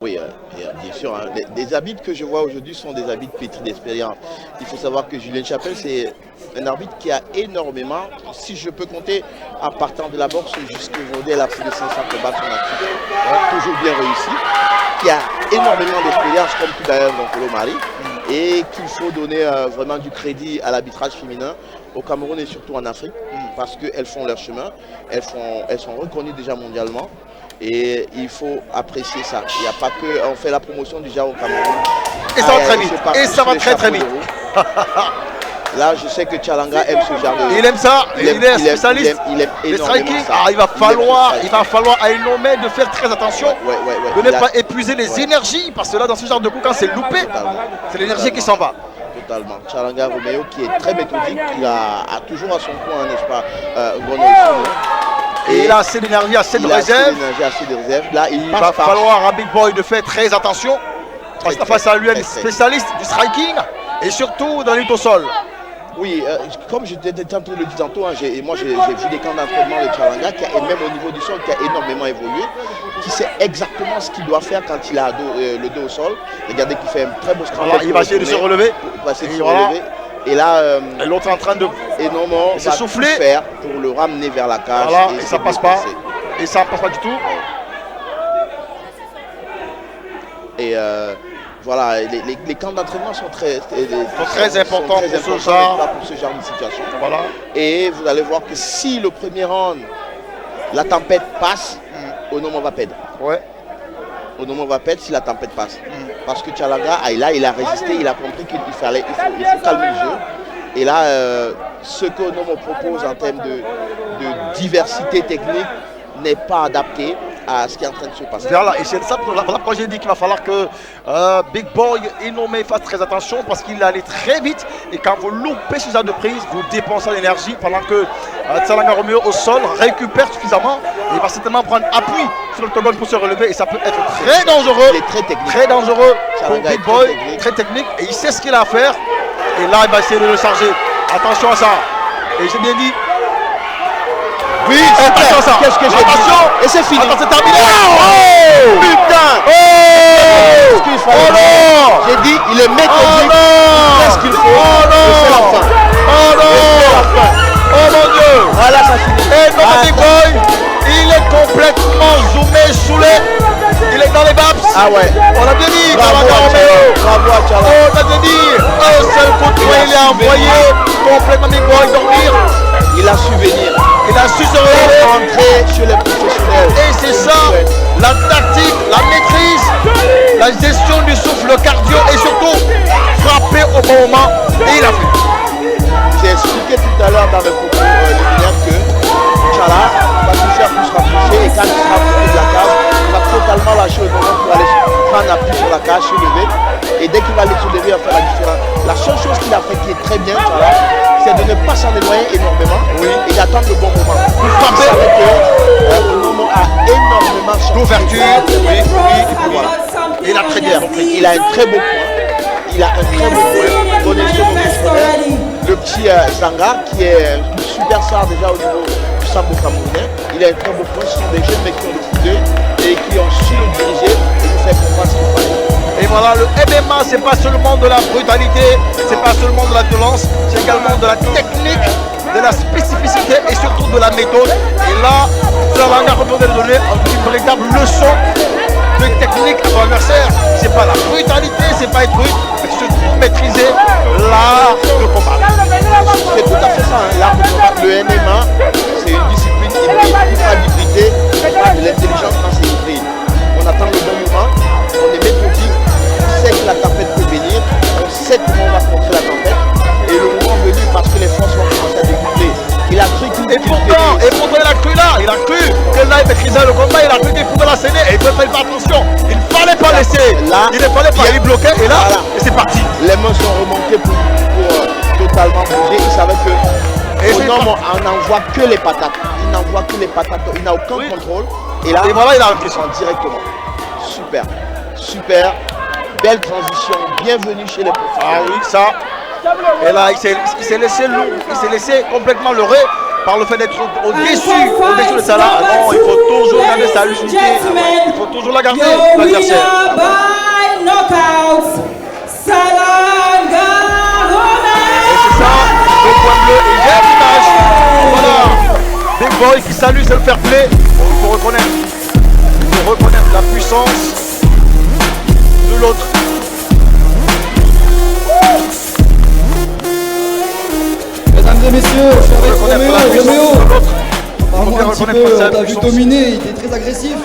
Oui, bien sûr. Hein. Les arbitres que je vois aujourd'hui sont des arbitres pétris d'expérience. Il faut savoir que Julien Chapelle, c'est un arbitre qui a énormément, si je peux compter, en partant de la boxe jusqu'aujourd'hui, elle a plus de 500 combats son actif, toujours bien réussi, qui a énormément d'expérience, comme tout d'ailleurs dans Polo Mali, et qu'il faut donner vraiment du crédit à l'arbitrage féminin au Cameroun et surtout en Afrique, parce qu'elles font leur chemin, elles sont reconnues déjà mondialement. Et il faut apprécier ça. Il n'y a pas que on fait la promotion déjà au Cameroun. Et ça va très vite. Et ça va très vite. Là, je sais que Tchalanga aime ce genre de... Il aime ça. Il est spécialiste. Il aime le énormément striking. ça. Il va falloir à une nommer de faire très attention. De ne pas épuiser les énergies. Parce que là, dans ce genre de coup, quand c'est loupé, c'est l'énergie qui s'en va. Totalement. Tchalanga Romeo qui est très méthodique. Il a toujours à son coin, n'est-ce pas, et il a assez d'énergie, assez de réserve. Là, il va falloir à Big Boy de faire très attention. Parce que face à lui, un spécialiste du striking et surtout dans la lutte au sol. Oui, comme je t'ai tantôt le dit tantôt, hein, moi j'ai vu des camps d'entraînement de Tchalanga et même au niveau du sol qui a énormément évolué, qui sait exactement ce qu'il doit faire quand il a le dos au sol. Regardez qu'il fait un très beau scramble. Il va essayer de se relever. Et là, l'autre est en train de souffler pour le ramener vers la cage. Voilà, et ça passe pas. Et ça passe pas du tout. Et voilà, les camps d'entraînement sont très importants pour ce genre de situation. Voilà. Et vous allez voir que si le premier round, la tempête passe, Onomo va perdre. Ouais. Onomo va perdre si la tempête passe. Parce que Tchalanga, il a résisté, il a compris qu'il faut calmer le jeu. Et là, ce que Onomo propose en termes de diversité technique n'est pas adapté à ce qui est en train de se passer. Voilà, et c'est ça pourquoi j'ai dit qu'il va falloir que Big Boy Innomé fasse très attention parce qu'il allait très vite et quand vous loupez ce genre de prise, vous dépensez l'énergie pendant que Tchalanga Romeo au sol récupère suffisamment et il va certainement prendre appui sur l'octogone pour se relever et ça peut être très dangereux. Il est très technique. Très dangereux pour Big Boy, très technique et il sait ce qu'il a à faire et là il va essayer de le charger. Attention à ça. Et j'ai bien dit. Oui, attention à ça. Qu'est-ce que j'ai dit? Et c'est fini. Attends, c'est terminé. Oh putain. Oh non. J'ai dit, il est méthodique. Il fait ce qu'il faut. Et c'est la fin. Oh non. Oh mon Dieu. Voilà, ça finit. Et Big Boy, il est complètement zoomé, saoulé. Il est dans les babs. Ah ouais. On a bien dit. Bravo à Tchalanga. On a bien dit. Un seul coup de poing, il est envoyé complètement Big Boy dormir. Il a su venir. Il a su se relever. Entrer chez les professionnels. Et c'est ça, la tactique, la maîtrise, la gestion du souffle, le cardio et surtout frapper au bon moment. Et il a fait. J'ai expliqué tout à l'heure dans le propos liminaire que Tchala va tout faire pour se rapprocher et quand il sera approché de la cage, il va totalement lâcher le moment pour aller prendre appui sur la cage, se lever. Et dès qu'il va aller se lever, il va faire la différence. La seule chose qu'il a fait qui est très bien, Tchala, c'est de ne pas s'en éloigner énormément et d'attendre le bon moment. Pour frapper. Il savait que le moment a énormément d'ouverture. Oui. Voilà. Il a très bien compris. Il a un très beau point. Il a un très beau point. Connaissez le petit Zanga qui est une superstar déjà au niveau du sambo camerounais. Il a un très beau point. Ce sont des jeunes mecs qui ont décidé et qui ont su le diriger et nous faire comprendre ce qu'il fallait. Et voilà, le MMA, c'est pas seulement de la brutalité, c'est pas seulement de la violence, c'est également de la technique, de la spécificité et surtout de la méthode. Et là, Tchalanga Romeo va donner une véritable leçon de technique à son adversaire. C'est pas la brutalité, c'est pas être brut, mais c'est surtout maîtriser l'art de combat. C'est tout à fait ça, hein, l'art de combat. Le MMA, c'est une discipline hybride, pas d'hybridité, pas de l'intelligence quand c'est hybride. On attend le bon moment, on est méthodique. On sait que la tempête peut venir, on sait comment on va contrer la tempête et le moment venu parce que les forces vont commencer à décupler. Il a cru qu'il pourtant il a cru là, il a cru que là il maîtrisait le combat, il a cru qu'il pouvait l'asséner et il ne faire attention, il ne fallait pas laisser, là, il ne fallait pas, il bloquait et là, voilà. Et c'est parti. Les mains sont remontées pour totalement bouger, il savait que on n'envoie que les patates, il n'envoie que les patates, il n'a aucun contrôle et là, voilà il a l'impression directement. Super. Belle transition, bienvenue chez les professionnels. Ah oui, ça. Et là, il s'est laissé lourd, il s'est laissé complètement leurrer. par le fait d'être au-dessus de ça là. Ah non, il faut toujours garder sa lucidité. Il faut toujours la garder, l'adversaire. Et c'est ça, le point bleu, et j'aime l'image. Voilà, Big Boy qui salue, c'est le fair play. Il faut reconnaître la puissance de l'autre. Mesdames et messieurs, je suis avec Reconnaître la Roméo. puissance de l'autre. Parle-moi un petit peu, on t'a vu dominer, il était très agressif.